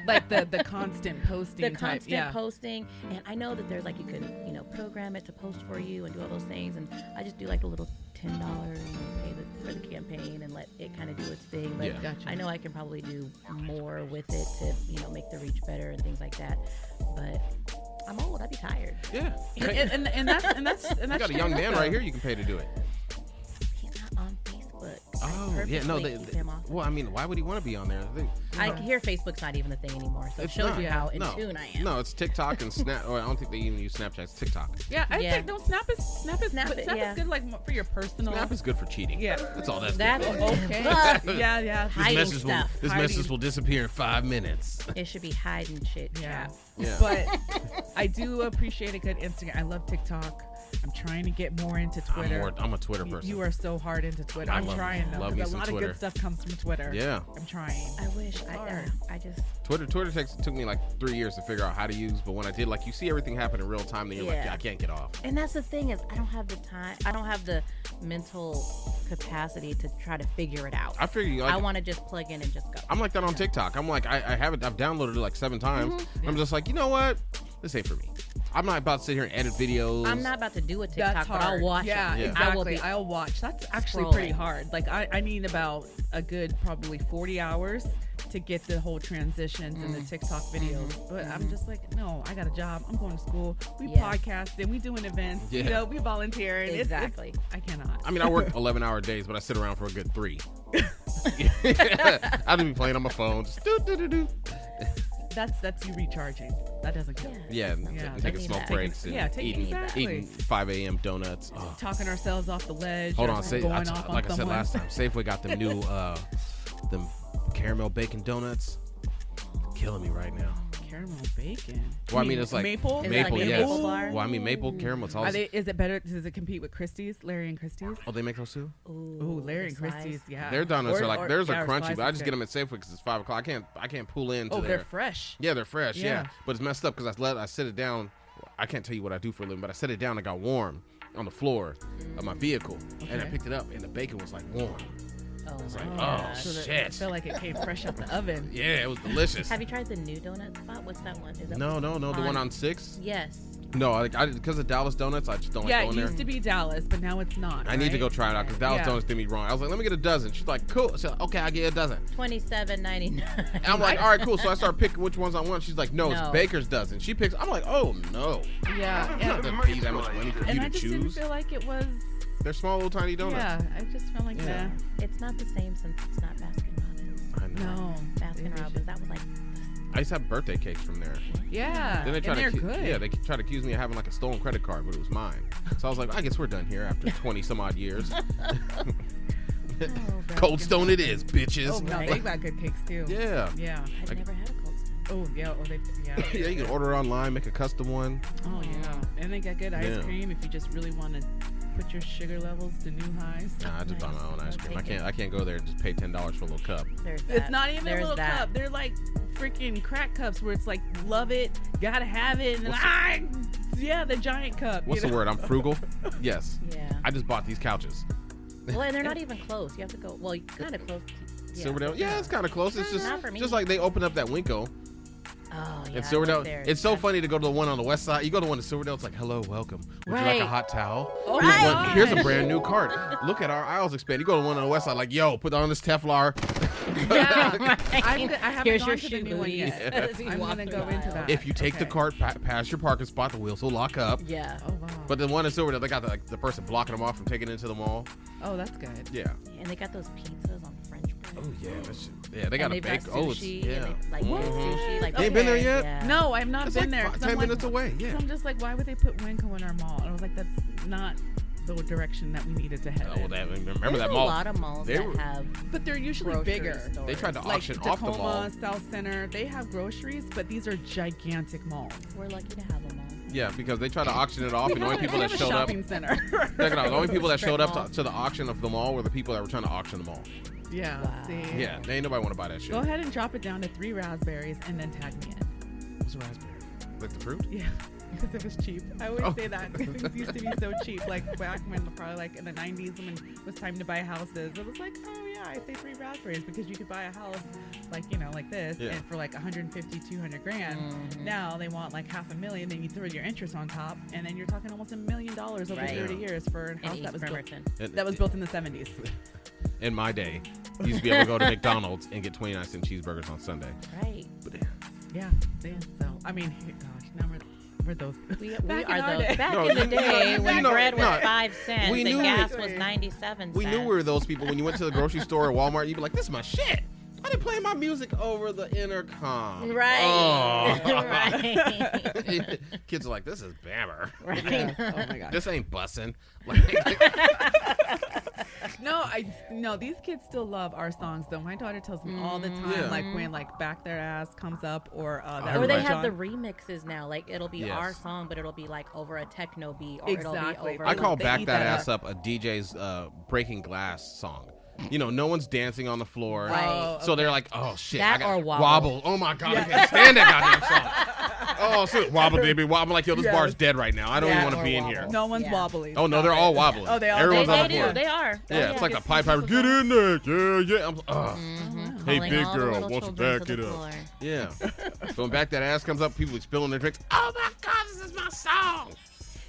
Like the constant posting The type. constant Yeah. posting, and I know that there's like you can program it to post for you and do all those things, and I just do like a little $10 pay for the campaign and let it kind of do its thing. But Yeah. Gotcha. I know I can probably do more with it to make the reach better and things like that. But I'm old. I'd be tired. Yeah. And that's You got a young man right here you can pay to do it. He's not on Facebook. Oh, yeah, no, they keep him off. well, I mean, why would he want to be on there? I hear Facebook's not even a thing anymore, so it shows not. you how in No. tune I am. No, it's TikTok and Snap. Or I don't think they even use Snapchat. It's TikTok. Yeah, I Yeah. think no. Snap is yeah. good like for your personal. Snap is good for cheating. Yeah. That's all that's That's good. Okay. But yeah. hiding This stuff. message Hiding. will disappear in 5 minutes. It should be hiding shit. Yeah. Chap. Yeah. But I do appreciate a good Instagram. I love TikTok. I'm trying to get more into Twitter. I'm a Twitter person. You are so hard into Twitter. I I'm love- trying though. love me 'Cause a some lot of Twitter. good stuff comes from Twitter. Yeah. I'm trying. I wish hard. I just Twitter took me like 3 years to figure out how to use, but when I did, like, you see everything happen in real time, then you're like, Yeah. yeah, I can't get off. And that's the thing is, I don't have the time. I don't have the mental capacity to try to figure it out. I figure I want to just plug in and just go. I'm like that on TikTok. I'm like, I have it. I've downloaded it like 7 times. Mm-hmm. I'm just like, you know what? This ain't for me. I'm not about to sit here and edit videos. I'm not about to do a TikTok, That's hard. but I'll watch yeah, it. Yeah. exactly. I will be I'll watch. That's actually scrolling. pretty hard. Like I need about a good probably 40 hours to get the whole transitions and the TikTok videos. But I'm just like, no, I got a job. I'm going to school. We Yeah. podcasting. We doing events. Yeah. We volunteering. Exactly. I cannot. I mean, I work 11-hour days, but I sit around for a good 3. I'd be playing on my phone. Just do. That's you recharging. That doesn't count. Yeah. Yeah, Yeah. taking Need smoke that. breaks and eating 5 a.m. donuts. Oh. Talking ourselves off the ledge. Hold or on, going off on like I said someone. last time, Safeway got them new them caramel bacon donuts. Killing me right now. caramel bacon. Well, I mean, it's like maple. Is it like maple, a yes. maple bar? Well, I mean, maple caramel. It's all. Is it better? Does it compete with Christie's, Larry and Christie's? Oh, they make those too. Ooh, Larry and the Christie's, slice. yeah. Their donuts are like theirs are yeah, crunchy, slice but I is just good. get them at Safeway because it's 5 o'clock. I can't pull into Oh, there. they're fresh. Yeah, they're fresh. Yeah. Yeah. But it's messed up because I set it down. I can't tell you what I do for a living, but I set it down. It got warm on the floor of my vehicle, and I Okay. picked it up, and the bacon was like warm. Oh, It's my like, God. oh So that shit. I feel like it came fresh out the oven. Yeah, it was delicious. Have you tried the new donut spot? What's that one? Is that No, the one on 6. Yes. No, I because of Dallas Donuts, I just don't Yeah, like it going there. used to be Dallas, but now it's not. I need to right? go try it out because Dallas Yeah. Donuts did me wrong. I was like, let me get a dozen. She's like, cool. I said, okay, I'll get a dozen. $27.99. And I'm like, all right, cool. So I start picking which ones I want. She's like, no, it's No. Baker's dozen. She picks. I'm like, oh no. Yeah, I'm and, not gonna pay you that much money for and you I to just didn't choose. feel like it was. They're small little tiny donuts. Yeah, I just felt like Yeah. It's not the same since it's not Baskin Robbins. I know. No. Baskin Robbins, that was like, I used to have birthday cakes from there. Yeah, Then they and tried they're to good. yeah, they tried to accuse me of having like a stolen credit card, but it was mine. So I was like, I guess we're done here after 20 some odd years. Cold Stone it is, bitches. Oh, no, Right. they got good cakes too. Yeah. Yeah. I've never had a Cold Stone. Oh, yeah. Oh, yeah. Yeah, you can order it online, make a custom one. Oh, yeah. And they got good ice Yeah. cream if you just really want to put your sugar levels to new highs. Nah, I just buy my own ice cream. I can't go there and just pay $10 for a little cup. There's that. It's not even There's a little that. cup. They're like freaking crack cups where it's like, love it, gotta have it. And What's the giant cup. What's the word? I'm frugal? Yes. Yeah. I just bought these couches. Well, and they're not even close. You have to go, well, kind of close. Silverdale? Yeah, it's kind of close. It's Not for me. just like they opened up that Winco Oh, yeah. in Silverdale. There. It's so That's- funny to go to the one on the west side. You go to the one in Silverdale, it's like, hello, welcome. Would you like Right. a hot towel? Oh, Here's, my one- here's a God. brand new cart. Look at our aisles expand. You go to the one on the west side, like, yo, put on this Teflon. Yeah. I haven't Here's gone your to the shoe new one booties. yet. As you I'm walk gonna through go the into aisle. that. If you take the Okay. cart past your parking spot, the wheels will lock up. Yeah. Oh, wow. But the one in Silverdale, they got the person blocking them off from taking it into the mall. Oh, that's good. Yeah. And they got those pizzas on French bread. Oh, yeah. They got and a they've bake. got Oh, it's, sushi. yeah. And they, like, Mhm. sushi. Like, You ain't been there Okay. yet? Yeah. No, I've not It's been like there. 'cause 10 I'm like- minutes away. So Yeah. I'm just like, why would they put Winco in our mall? And I was like, that's not the direction that we needed to head Oh, in. remember There's that a mall? lot of malls They that were- have But they're usually grocery bigger. stores. They tried to Like auction off the Tacoma, mall. South Center, they have groceries, but these are gigantic malls. We're lucky to have them all. Yeah, because they tried to auction it off, and the only people that have a showed up. shopping center. Check it out. The only people that Strip showed up mall. to the auction of the mall were the people that were trying to auction the mall. Yeah. Wow. See. Yeah, ain't nobody want to buy that shit. Go ahead and drop it down to 3 raspberries and then tag me in. What's a raspberry? Like the fruit? Yeah. Because it was cheap. I always Oh. say that. Things used to be so cheap. Like back when, probably like in the 90s when it was time to buy houses, it was like, oh yeah, I say 3 raspberries because you could buy a house like, like this Yeah. and for like 150, 200 grand. Mhm. Now they want like $500,000, then you throw your interest on top, and then you're talking almost $1 million over Right. 30 years for a In house East that was built. Bremerton. That was built in the 70s. In my day, you used to be able to go to McDonald's and get 29-cent cheeseburgers on Sunday. Right. But Yeah. See? So I mean, gosh, now we're those. We Back in are our the day. back No, in the you- day you when know- bread was no, 5 cents we and knew gas it. was 97 we cents. knew we were those people. When you went to the grocery store or Walmart, you'd be like, "This is my shit." Why they playing my music over the intercom? Right. Oh. Right. Kids are like, "This is bammer. Right. Yeah. Oh my gosh. This ain't bussin'." Like, No, these kids still love our songs though. My daughter tells me all the time, Yeah. like when like Back Their Ass comes up or that Or Or was they Right. have the John- remixes now. Like it'll be Yes. our song, but it'll be like over a techno beat, or Exactly. it'll be over. I call They "Back eat That that Ass Up" a DJ's breaking glass song. No one's dancing on the floor. Right. Oh, So they're like, "Oh shit, That I got or Wobble. Oh my god, I can't stand that goddamn song." Oh, so wobble, baby, wobble. I'm like, yo, this Yes. bar's dead right now. I don't Yeah, even want to or be in Wobble. here. No one's Yeah. wobbly. Oh no, they're all wobbling. Oh, they all- Everyone's They on the do. floor. They are. Yeah, it's like the Get Pied Piper. people Get in there. Yeah, yeah. Mhm. Hey, Calling big all the girl, little won't you children back to it the up? floor. Yeah. So when Back That Ass comes up, people spilling their drinks. Oh my god, this is my song.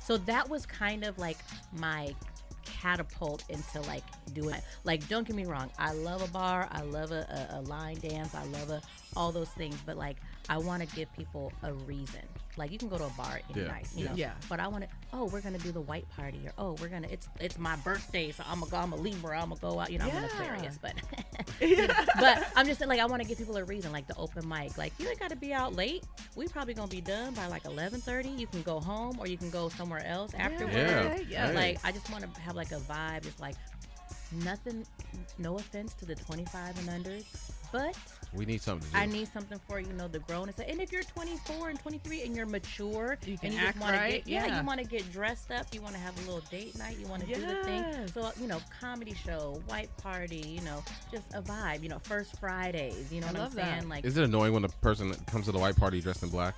So that was kind of like my catapult into like doing it. Like, don't get me wrong, I love a bar, I love a line dance, I love all those things, but like I want to give people a reason. Like you can go to a bar any Yeah, night, you yeah. know. Yeah. But I want to. Oh, we're gonna do the white party, or oh, we're gonna. It's my birthday, so I'm a Libra. I'm gonna go out. You know, I'm an Yeah. Aquarius, but but I'm just saying, like I want to give people a reason, like the open mic. Like you ain't got to be out late. We probably gonna be done by like 11:30. You can go home, or you can go somewhere else afterwards. Yeah. Yeah. Hey. Like I just want to have like a vibe. It's like nothing. No offense to the 25 and unders, but We need something to do. I need something for, the grown. And if you're 24 and 23 and you're mature You can and you act just want right. to get, you want to get dressed up, you want to have a little date night, you want to do the thing. So, comedy show, white party, just a vibe, first Fridays, you know what I'm saying? Like, is it annoying when the person that comes to the white party dressed in black?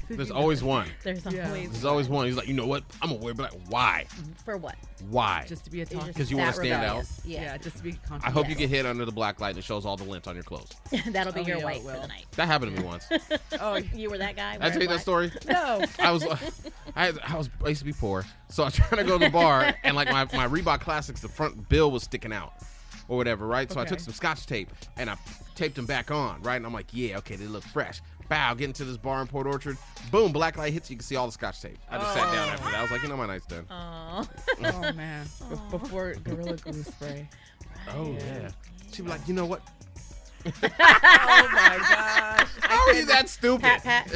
There's always one. There's always one. He's like, you know what? I'm gonna wear black. Why? For what? Why? Just to be a talk. Because you want to stand out. Yeah, just to be. I hope you get hit under the black light and it shows all the lint on your clothes. That'll be your white for the night. That happened to me once. Oh, you were that guy? I tell you that story. No. I used to be poor, so I was trying to go to the bar, and like my Reebok Classics, the front bill was sticking out, or whatever, right? So I took some Scotch tape and I taped them back on, right? And I'm like, yeah, okay, they look fresh. Bow, get into this bar in Port Orchard. Boom, black light hits you. You can see all the Scotch tape. I just sat down after that. I was like, my night's done. Oh man. Before Gorilla Glue spray. Oh yeah. She'd be like, you know what? Oh my gosh. How are you that stupid? Pat.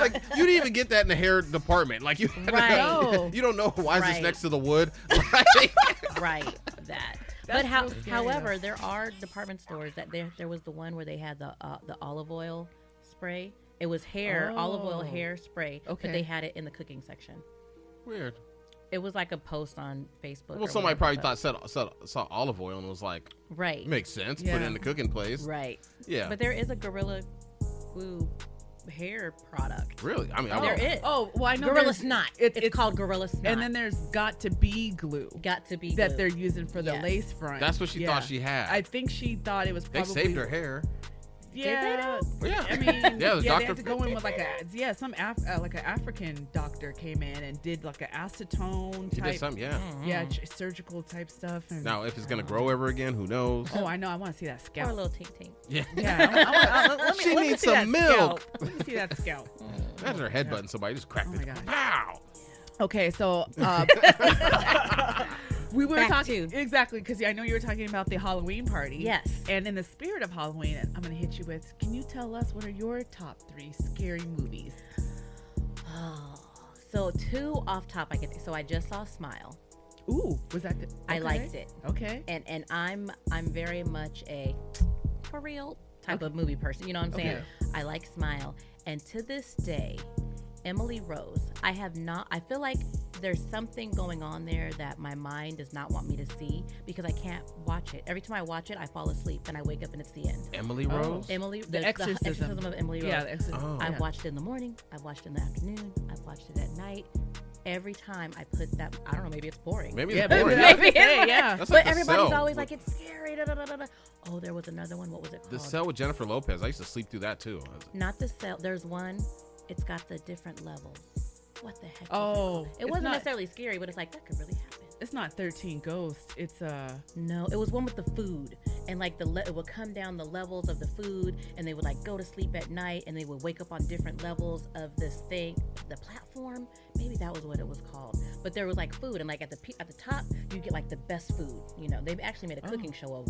Like, you didn't even get that in the hair department. Like, you you don't know why is this next to the wood? Right. That. But however, there are department stores that there was the one where they had the olive oil spray. It was olive oil hair spray, but they had it in the cooking section. Weird. It was like a post on Facebook. Well, somebody probably saw olive oil and was like, right, makes sense. Put it in the cooking place. Right. Yeah. But there is a Gorilla Glue hair product. Really? I mean, there is. Oh, well, I know Gorilla Snot. It's called Gorilla Snot. And then there's Got to Be glue. Got to Be that they're using for the lace front. That's what she thought she had. I think she thought it was probably. They saved her hair. Yeah, yeah. I mean, the they doctor had to go in with like an African doctor came in and did like an acetone type. He did something, surgical type stuff. And now, if it's gonna grow ever again, who knows? Oh, I know. I want to see that scalp. Or a little tink. Yeah. She needs some milk. Let me see that scalp. Imagine her headbutting somebody. Just cracked it. God. Pow. Okay, so we were talking exactly because I know you were talking about the Halloween party. Yes. And in the spirit of Halloween, I'm going to hit you with, can you tell us what are your top 3 scary movies? Oh, so 2 off top. So I just saw Smile. Ooh, was that good? Okay. I liked it. Okay. And I'm very much a for real type of movie person. You know what I'm saying? I like Smile. And to this day, Emily Rose, I feel like there's something going on there that my mind does not want me to see because I can't watch it. Every time I watch it, I fall asleep and I wake up and it's the end. Emily Rose? The Exorcism of Emily Rose. Yeah, the Exorcism. I've watched it in the morning. I've watched it in the afternoon. I've watched it at night. Every time I put that, I don't know, maybe it's boring. Maybe it's boring. Maybe it's boring. Yeah. That's but like everybody's Cell. always like, it's scary. Da, da, da, da, da. Oh, there was another one. What was it called? The Cell with Jennifer Lopez. I used to sleep through that too. Not The Cell. There's one. It's got the different levels. What the heck? It wasn't necessarily scary, but it's like that could really happen. It's not 13 Ghosts. It's No, it was one with the food, and like it would come down the levels of the food, and they would like go to sleep at night, and they would wake up on different levels of this thing, the platform. Maybe that was what it was called. But there was like food, and like at the top, you get like the best food. You know, they actually made a cooking show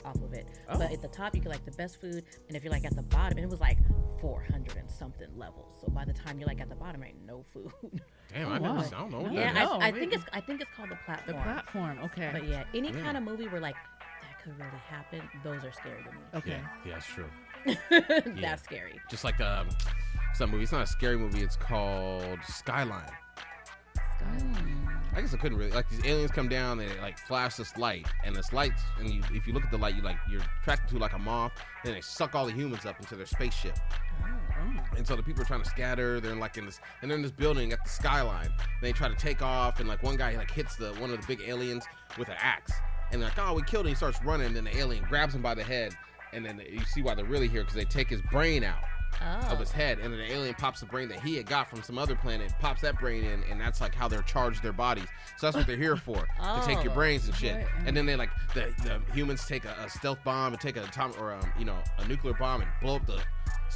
off of it. But at the top, you get like the best food, and if you're like at the bottom, and it was like 400 and something levels. So by the time you're like at the bottom, ain't no food. Damn, I don't know. Yeah, I think it's called the platform. the platform. Okay. But yeah, any kind of movie where like that could really happen, those are scary to me. Okay. Yeah, that's true. That's scary. Just like some movie. It's not a scary movie. It's called Skyline. I guess I couldn't really like these aliens come down and they like flash this light, and this light, and if you look at the light, you're attracted to like a moth. Then they suck all the humans up into their spaceship. And so the people are trying to scatter. They're in this building at the skyline. They try to take off, and like one guy like hits one of the big aliens with an axe, and they're like, oh, we killed him. He starts running, and then the alien grabs him by the head, and then you see why they're really here because they take his brain out. Of his head, and then the alien pops the brain that he had got from some other planet, pops that brain in, and that's like how they're charged their bodies. So that's what they're here for, to take your brains and shit. And then they like the humans take a stealth bomb and take an atomic or a nuclear bomb and blow up the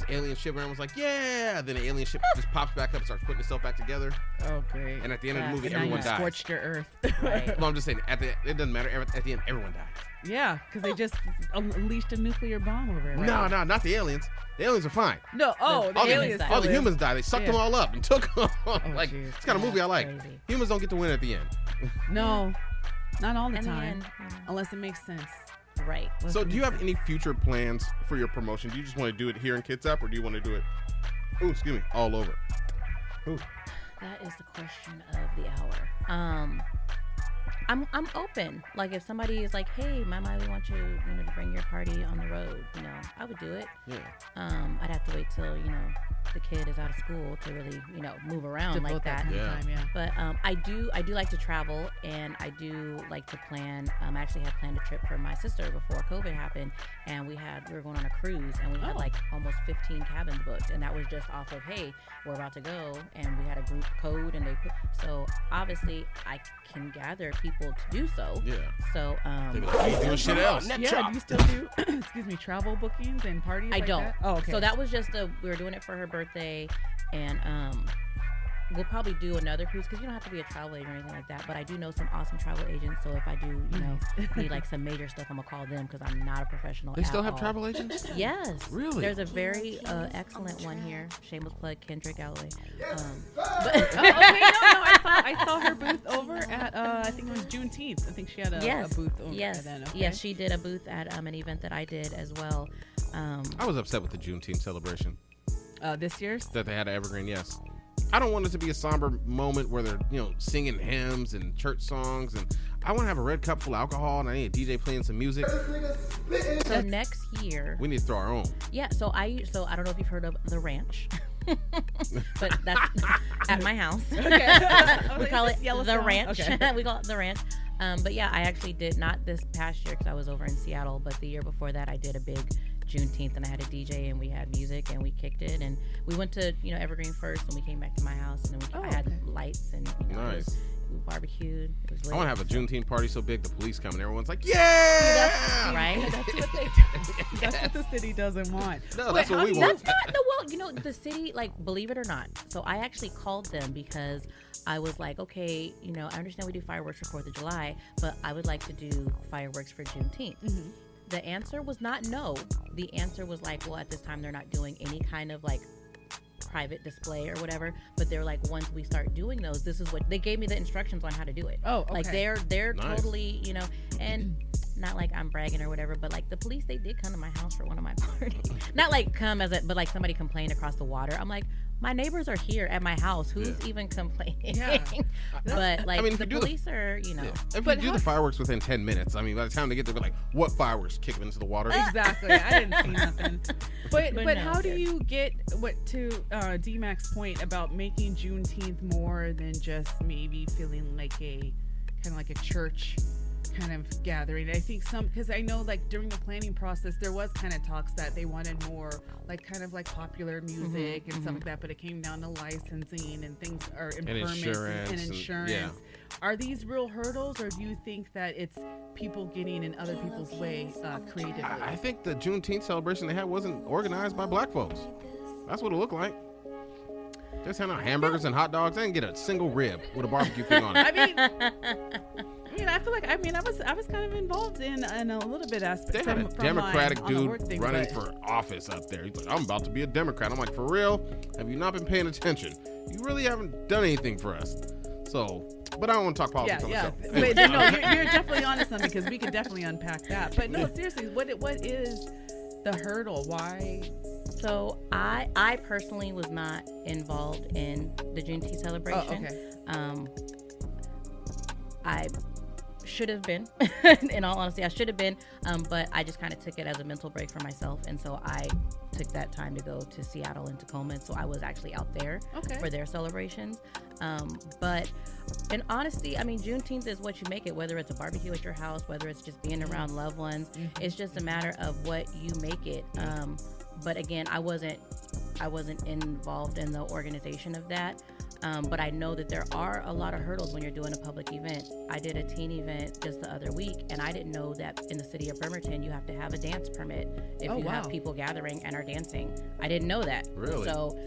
alien ship. And everyone's like, yeah. Then the alien ship just pops back up, and starts putting itself back together. Oh, great. And at the end of the movie, and everyone dies. Scorched your earth. Right. Well, I'm just saying, it doesn't matter. At the end, everyone dies. Yeah, because they just unleashed a nuclear bomb over it. Right? No, not the aliens. The aliens are fine. No, the aliens. All the humans died. They sucked them all up and took them. Like, geez. it's kind of movie I like. Crazy. Humans don't get to win at the end. No, not all the In the time, end, unless it makes sense. Right. So do you have any future plans for your promotion? Do you just want to do it here in Kitsap, or do you want to do it, all over? Ooh. That is the question of the hour. I'm open. Like if somebody is like, "Hey, Mama, we want you, to bring your party on the road," I would do it. Yeah. I'd have to wait till the kid is out of school to really move around Devote like that. kind of time, yeah. But I do like to travel, and I do like to plan. I actually had planned a trip for my sister before COVID happened, and we were going on a cruise, and we had like almost 15 cabins booked, and that was just off of, hey, we're about to go, and we had a group code, and so obviously I can gather people to do so. Yeah. So They be like, "How you doing shit else?" Yeah, do you still do travel bookings and parties? I like don't. That? Oh, okay. So that was just we were doing it for her birthday, and we'll probably do another cruise because you don't have to be a travel agent or anything like that. But I do know some awesome travel agents, so if I do, need like some major stuff, I'm gonna call them because I'm not a professional. They still at have all. travel agents? Yes. Really? There's a very excellent one here. Shameless plug, Kendrick Galloway. I saw her booth over at I think it was Juneteenth. I think she had a booth over then. Okay. Yes, she did a booth at an event that I did as well. I was upset with the Juneteenth celebration. This year's? That they had at Evergreen, yes. I don't want it to be a somber moment where they're, singing hymns and church songs, and I want to have a red cup full of alcohol, and I need a DJ playing some music. So next year, we need to throw our own. Yeah. So I don't know if you've heard of the ranch, but that's at my house. Okay. We call it the ranch. Okay. We call it the ranch. But yeah, I actually did not this past year because I was over in Seattle, but the year before that I did a big Juneteenth, and I had a DJ, and we had music, and we kicked it, and we went to Evergreen first, and we came back to my house, and then I had lights, and nice. We barbecued. It was lit. I want to have a Juneteenth party so big the police come and everyone's like, yeah! Right? That's what they do. That's what the city doesn't want. No, that's what we want. That's not the city, like, believe it or not. So I actually called them because I was like, okay, I understand we do fireworks for 4th of July, but I would like to do fireworks for Juneteenth. Mm-hmm. The answer was not no. The answer was like, well, at this time they're not doing any kind of like private display or whatever. But they're like, once we start doing those, this is what they gave me the instructions on how to do it. Oh, okay. Like they're nice. Totally, and not like I'm bragging or whatever, but like the police, they did come to my house for one of my parties. Not like come but like somebody complained across the water. I'm like, my neighbors are here at my house. Who's even complaining? Yeah. But like the police are, Yeah. If you do the fireworks within 10 minutes, by the time they get there, they're like, what fireworks? Kick them into the water? Exactly. I didn't see nothing. But no, how do you get to D-Mac's point about making Juneteenth more than just maybe feeling like a kind of like a church kind of gathering? I think because I know like during the planning process there was kind of talks that they wanted more like kind of like popular music and stuff like that, but it came down to licensing and things and permits and insurance. Yeah. Are these real hurdles, or do you think that it's people getting in other people's way creatively? I think the Juneteenth celebration they had wasn't organized by black folks. That's what it looked like. Just handing out hamburgers and hot dogs. They didn't get a single rib with a barbecue thing on it. I feel like I was kind of involved in a little bit aspect. They had a Democratic dude running for office up there. He's like, I'm about to be a Democrat. I'm like, for real? Have you not been paying attention? You really haven't done anything for us. So, but I don't want to talk politics on the show. Anyway. But no, you're definitely onto something because we could definitely unpack that. But no, seriously, what is the hurdle? Why? So I personally was not involved in the Juneteenth celebration. Oh, okay. I should have been. In all honesty, I should have been. But I just kind of took it as a mental break for myself, and so I took that time to go to Seattle and Tacoma. So I was actually out there for their celebrations. But in honesty, Juneteenth is what you make it, whether it's a barbecue at your house, whether it's just being around loved ones. Mm-hmm. It's just a matter of what you make it. But again, I wasn't involved in the organization of that. But I know that there are a lot of hurdles when you're doing a public event. I did a teen event just the other week, and I didn't know that in the city of Bremerton, you have to have a dance permit if you have people gathering and are dancing. I didn't know that. Really? So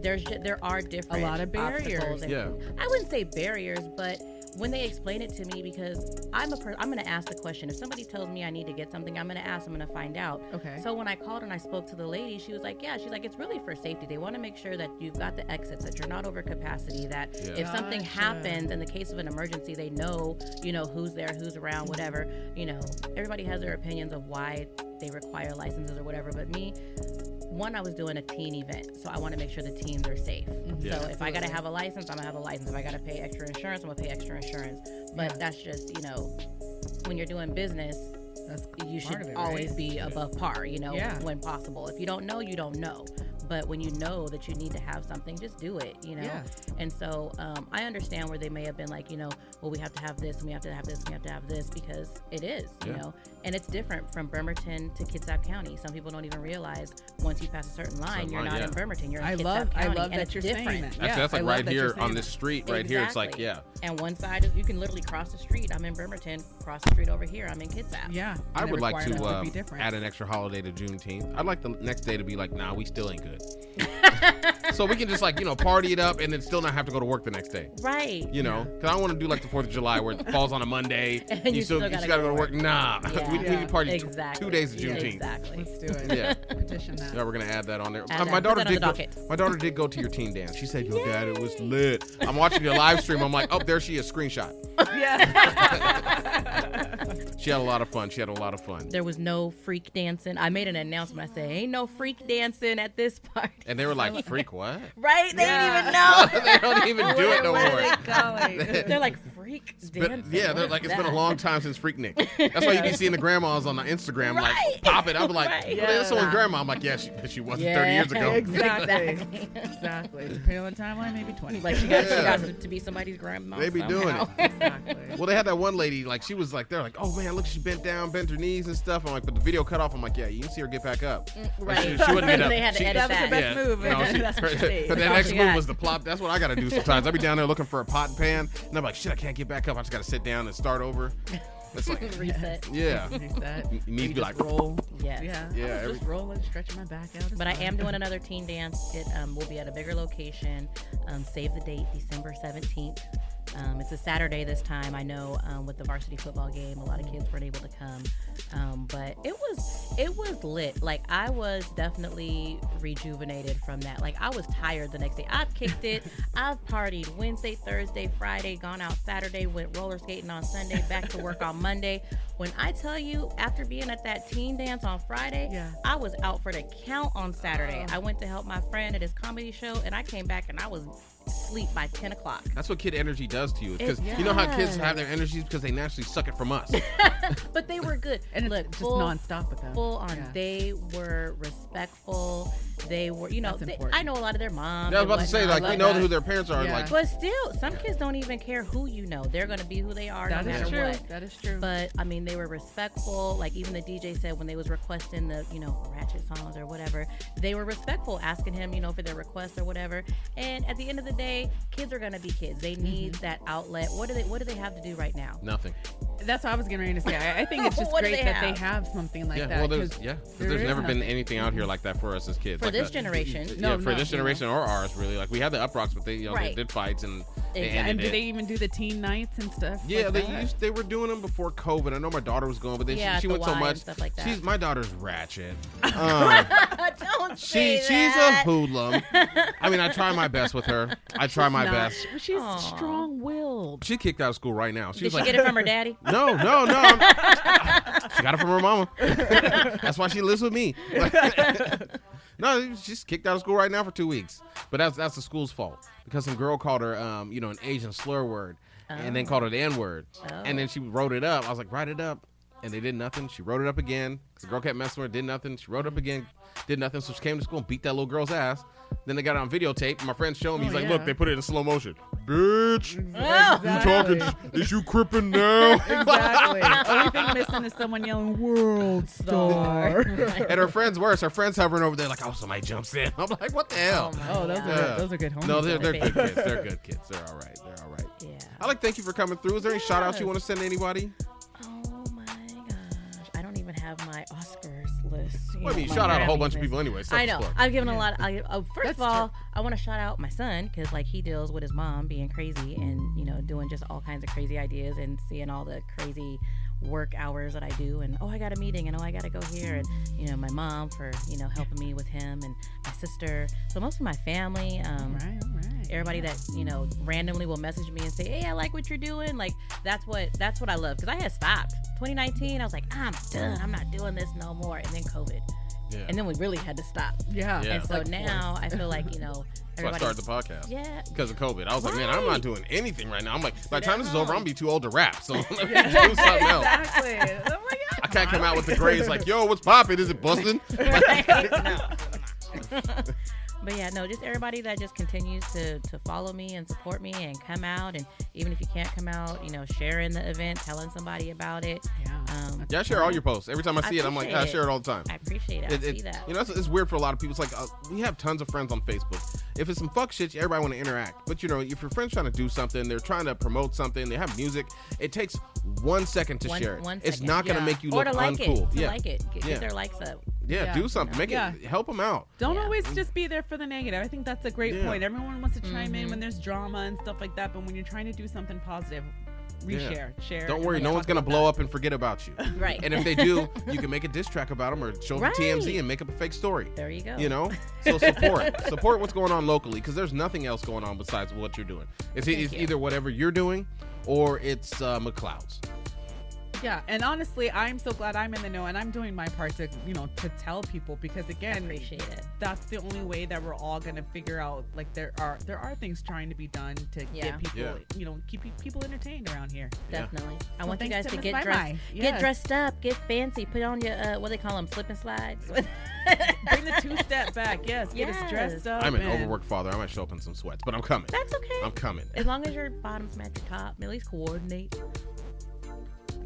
there are different a lot of barriers. I wouldn't say barriers, but when they explain it to me, because I'm going to ask the question. If somebody tells me I need to get something, I'm going to ask. I'm going to find out. Okay. So when I called and I spoke to the lady, she was like, yeah, she's like, it's really for safety. They want to make sure that you've got the exits, that you're not over capacity, that if something happens in the case of an emergency, they know, who's there, who's around, whatever. Everybody has their opinions of why they require licenses or whatever. But me, I was doing a teen event, so I want to make sure the teens are safe. Yeah. So if I got to have a license, I'm going to have a license. If I got to pay extra insurance, I'm going to pay extra insurance. But that's just, when you're doing business, you should always be above par, when possible. If you don't know, you don't know. But when you know that you need to have something, just do it, Yeah. And so I understand where they may have been like, well, we have to have this and we have to have this and we have to have this, because it is, and it's different from Bremerton to Kitsap County. Some people don't even realize once you pass a certain line, you're not in Bremerton, you're in Kitsap County. I love and that you're different. saying that. Actually, Yeah, that's like right here on that. this street right here. It's like, And one side is, you can literally cross the street. I'm in Bremerton, cross the street over here, I'm in Kitsap. Yeah. I would like to be different. add an extra holiday to Juneteenth. I'd like the next day to be like, nah, we still ain't good. So we can just party it up and then still not have to go to work the next day. Right. Because I don't want to do like the 4th of July where it falls on a Monday. And you still got to gotta go to work. Nah. Yeah. we need to party Exactly. 2 days of Juneteenth. Exactly. Let's do it. Yeah. Petition that. Yeah, we're gonna add that on there. Add My that. Put daughter that on did. the Go, docket. my daughter did go to your teen dance. She said, "Yo, Dad, it was lit." I'm watching your live stream. I'm like, "Oh, there she is." Screenshot. Yeah. She had a lot of fun. There was no freak dancing. I made an announcement. I said, ain't no freak dancing at this party. And they were like, "Freak what?" Right? They didn't even know. They don't even do it no Where more. are they going? They're like, freak dancing? They're like, it's been a long time since Freak Nick. That's why you be seeing the grandmas on the Instagram like pop it. I'm like, Right. "Oh, that's someone's grandma." I'm like, "Yeah, she wasn't 30 years ago." Exactly. Exactly. Depending on the timeline, maybe 20. Like she got to be somebody's grandma. They be doing somehow. it. Exactly. Well, they had that one lady, like she was like, they're like, "Oh man, look, she bent her knees and stuff." I'm like, but the video cut off. I'm like, yeah, you can see her get back up. Right. She wouldn't get up. They had to She- edit That was her that. best move. No, That's what she said. her That's all next she move got. was the plop. That's what I got to do sometimes. I be down there looking for a pot and pan, and I'm like, shit, I can't get back up. I just got to sit down and start over. It's like, Reset. yeah. Reset. You need to be like, roll. Yes. Yeah. Yeah, I was just rolling, stretching my back out. It's But I fine. am doing another teen dance. It will be at a bigger location. Save the date, December 17th. It's a Saturday this time. I know with the varsity football game, a lot of kids weren't able to come, but it was lit. Like I was definitely rejuvenated from that. Like I was tired the next day. I've kicked it. I've partied Wednesday, Thursday, Friday, gone out Saturday, went roller skating on Sunday, back to work on Monday. When I tell you, after being at that teen dance on Friday, I was out for the count on Saturday. I went to help my friend at his comedy show, and I came back and I was asleep by 10 o'clock. that's what kid energy does to you. Because It you know how kids does. have their energies because they naturally suck it from us. But they were good. And Look, it's just full, nonstop with them. full on. Yeah. They were respectful. They were, That's important. I know a lot of their moms. Yeah, I was about to say, like, love we know that. who their parents are. Yeah. Like, But still, some kids don't even care who you know. They're going to be who they are That no is matter true. what. That is true. But I mean, they were respectful. Like even the DJ said when they was requesting the, ratchet songs or whatever, they were respectful, asking him, for their requests or whatever. And at the end of the day, kids are gonna be kids. They need that outlet. What do they have to do right now? nothing. That's what I was getting ready to say. I think it's just What do great they that have? they have something like Yeah, that. well, there's 'cause there's is never been nothing. anything out here like that for us as kids. For like this that. generation. No, for no, this generation or ours, really. Like we had the Uprocks, but they, they Right. did fights and they Exactly. ended And do it. they even do the teen nights and stuff? Yeah, like that? they were doing them before COVID. I know my daughter was going, but then Yeah, she at went the so Y much. and stuff like that. My daughter's ratchet. Don't say She's that. a hoodlum. I mean, I try my best with her. I try my best. She's Aw. strong-willed. She kicked out of school right now. Did was she like, get it from her daddy? No. She got it from her mama. That's why she lives with me. No, she's kicked out of school right now for 2 weeks. But that's the school's fault because some girl called her, an Asian slur word, and then called her the N-word, and then she wrote it up. I was like, write it up, and they did nothing. She wrote it up again. The girl kept messing with her, did nothing. She wrote it up again, did nothing. So she came to school and beat that little girl's ass. Then they got it on videotape. And my friend showed me. He's like, yeah. look, they put it in slow motion. Bitch, Exactly. you talking? Is you crippin' now? Exactly. Only thing missing is someone yelling "World Star." And her friend's worse. Her friend's hovering over there like, oh, somebody jumps in. I'm like, what the hell? my Oh, those God. are those are good homies. No, they're though. good kids. They're good kids. They're all right. They're all right. Yeah. I like thank you for coming through. Is there any shout outs you Yes. want to send to anybody? Oh my gosh. I don't even have my Oscars list. Well, I mean, you my shout out a whole Grammys bunch of and people anyway. I know. Self-explanatory. I've given a lot. First That's of all, I want to shout out my son because like he deals with his mom being crazy and doing just all kinds of crazy ideas and seeing all the crazy work hours that I do and I got a meeting and I got to go here and my mom for helping me with him and my sister. So most of my family, All right. everybody that randomly will message me and say, hey, I like what you're doing. Like that's what I love because I had stopped 2019. I was like, I'm done. I'm not doing this no more. And then COVID. Yeah. And then we really had to stop. Yeah. Yeah. And so now I feel like, That's why I everybody. started the podcast. Yeah. Because of COVID. I was like, man, I'm Right. not doing anything right now. I'm like, by the time this is over, I'm going to be too old to rap. So let me do Yeah, something else. exactly. Oh my God. I can't come out with the grades like, yo, what's poppin'? Is it busting? But yeah, no, just everybody that just continues to follow me and support me and come out. And even if you can't come out, sharing the event, telling somebody about it. Yeah, I share all your posts. Every time I see it, I'm like, I appreciate share it all the time. I appreciate it. I see that. It's weird for a lot of people. It's like we have tons of friends on Facebook. If it's some fuck shit, everybody want to interact. But if your friend's trying to do something, they're trying to promote something, they have music. It takes 1 second to share it. It's second. not gonna Yeah. make you Or look to like uncool. it. To Yeah, like it. Yeah. Get their likes up. yeah, Yeah. do something. Make Yeah. it help them out. Don't Yeah. always just be there for the negative. I think that's a great Yeah. point. Everyone wants to chime in Mhm. when there's drama and stuff like that, but when you're trying to do something positive, reshare, share. Don't and worry, let's no talk one's gonna about blow that. up and forget about you. Right. And if they do, you can make a diss track about them or show them TMZ Right. and make up a fake story. There you go. So support what's going on locally because there's nothing else going on besides what you're doing. It's Thank you. either whatever you're doing or it's McLeod's. Yeah, and honestly, I'm so glad I'm in the know and I'm doing my part to tell people because I again, appreciate it. that's the only way that we're all gonna figure out like there are things trying to be done to Yeah. get people keep people entertained around here. Yeah. Definitely. I So want you thanks guys to to Miss get Mai dressed. Mai. Get Yes. dressed up. Get fancy. Put on your what they call them, slip and slides. Bring the 2-step back. Yes, get us dressed up. I'm an and- overworked father. I might show up in some sweats, but I'm coming. That's okay. I'm coming. As long as your bottoms match your top, at least coordinate.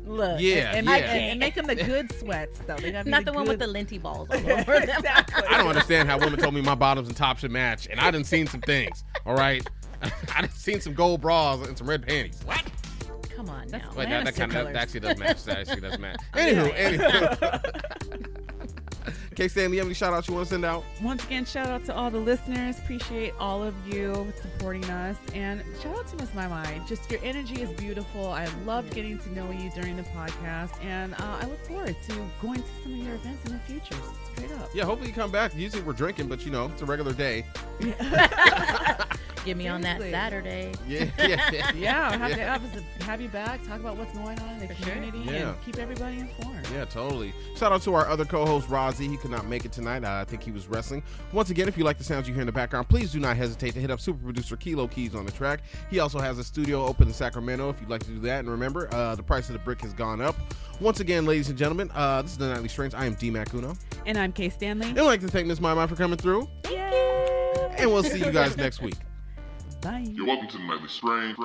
Look. Yeah, and, yeah. and make them the good sweats though. They gotta be Not the one with the good- linty balls all over them. Exactly. I don't understand how women told me my bottoms and tops should match, and I done seen some things. All right, I done seen some gold bras and some red panties. What? Come on now. Wait, Lannister that kind of colors. that actually does match. That actually does match. Anywho. Keyz, Stanley, you have any shout outs you want to send out? Once again, shout out to all the listeners. Appreciate all of you supporting us. And shout out to Miss Mai Mai. Just your energy is beautiful. I loved getting to know you during the podcast. And I look forward to going to some of your events in the future. Straight up. Yeah, hopefully you come back. Usually we're drinking, but it's a regular day. Get me on that Seriously. Saturday. Yeah. Yeah, I'm happy to have you back. Talk about what's going on in the For sure. community Yeah. and keep everybody informed. Yeah, totally. Shout out to our other co-host, Rozzy. He could not make it tonight. I think he was wrestling. Once again, if you like the sounds you hear in the background, please do not hesitate to hit up super producer Kilo Keyz on the track. He also has a studio open in Sacramento if you'd like to do that. And remember, the price of the brick has gone up. Once again, ladies and gentlemen, this is the Nightly Strange. I am D. Mac Uno. And I'm Kay Stanley. And I'd like to thank Miss Mai Mai for coming through. Yay! And we'll see you guys next week. Bye. You're welcome to the Nightly Strange.